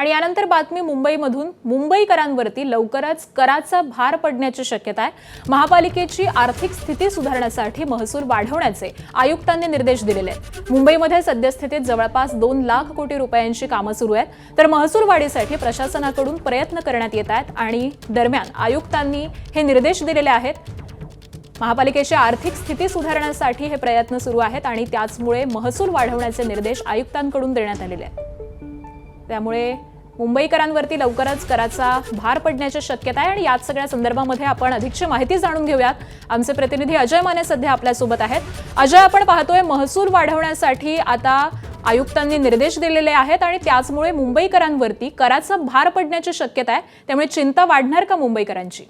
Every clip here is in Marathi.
आणि यानंतर बातमी मुंबईमधून मुंबईकरांवरती लवकरच कराचा भार पडण्याची शक्यता आहे। महापालिकेची आर्थिक स्थिती सुधारण्यासाठी महसूल वाढवण्याचे आयुक्तांनी निर्देश दिलेले आहेत। मुंबईमध्ये सद्यस्थितीत जवळपास 2 लाख कोटी रुपयांची कामं सुरू आहेत, तर महसूल वाढीसाठी प्रशासनाकडून प्रयत्न करण्यात येत आहेत आणि दरम्यान आयुक्तांनी हे निर्देश दिलेले आहेत। महापालिकेची आर्थिक स्थिती सुधारण्यासाठी हे प्रयत्न सुरू आहेत आणि त्याचमुळे महसूल वाढवण्याचे निर्देश आयुक्तांकडून देण्यात आलेले आहेत। त्यामुळे मुंबईकरांवरती लवकरच कराचा भार पडण्याची शक्यता आहे आणि याच सगळ्या संदर्भामध्ये आपण अधिकची माहिती जाणून घेऊयात। आमचे प्रतिनिधी अजय माने सध्या आपल्या सोबत आहेत। अजय, आपण पाहतोय महसूल वाढवण्यासाठी आता आयुक्तांनी निर्देश दिलेले आहेत आणि त्याचमुळे मुंबईकरांवरती कराचा भार पडण्याची शक्यता आहे, त्यामुळे चिंता वाढणार का मुंबईकरांची?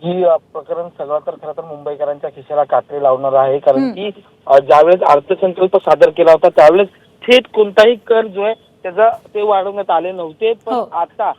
ही प्रकरण सगळं तर खरं तर मुंबईकरांच्या खिशाला कात्री लावणार आहे, कारण की ज्यावेळेस अर्थसंकल्प सादर केला होता त्यावेळेस थेट कोणताही कर जो आहे त्याचा ते वाढवण्यात आले नव्हते। पण आता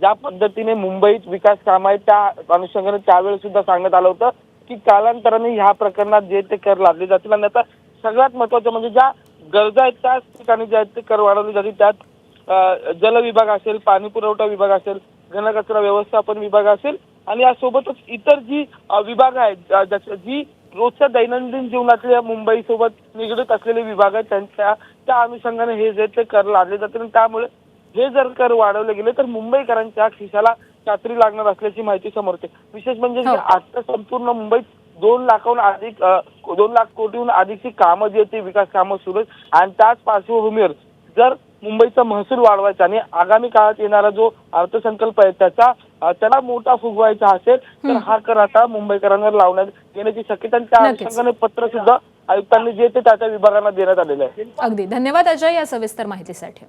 ज्या पद्धतीने मुंबईत विकास काम आहे त्या अनुषंगाने त्यावेळेस सुद्धा सांगण्यात आलं होतं की कालांतराने ह्या प्रकरणात जे ते कर लादले जातील आणि आता सगळ्यात महत्वाचं म्हणजे ज्या गरजा आहेत त्याच ठिकाणी जे आहेत ते कर वाढवले जातील। त्यात जल विभाग असेल, पाणी पुरवठा विभाग असेल, घनकचरा व्यवस्थापन विभाग असेल आणि यासोबतच इतर जी विभाग आहेत जी रोजच्या दैनंदिन जीवनातल्या मुंबई सोबत निगडीत असलेले विभाग आहेत त्या अनुषंगाने हे जे ते कर लादले जातील। त्यामुळे हे जर कर वाढवले गेले तर मुंबईकरांच्या खिशाला कात्री लागणार असल्याची माहिती समोर येते। विशेष म्हणजे आता संपूर्ण मुंबईत 2 लाख कोटीहून अधिकची कामं जी आहेत ती विकास कामं सुरू आहेत आणि त्याच पार्श्वभूमीवर जर मुंबईचा महसूल वाढवायचा आणि आगामी काळात येणारा जो अर्थसंकल्प आहे त्याला मोठा फुगवायचा असेल तर हा कर आता मुंबईकरांवर लावण्यात येण्याची शक्यता आणि त्या अनुषंगाने पत्र सुद्धा आयुक्तांनी जे ते त्या विभागांना देण्यात आलेलं आहे। अगदी धन्यवाद अजय या सविस्तर माहितीसाठी।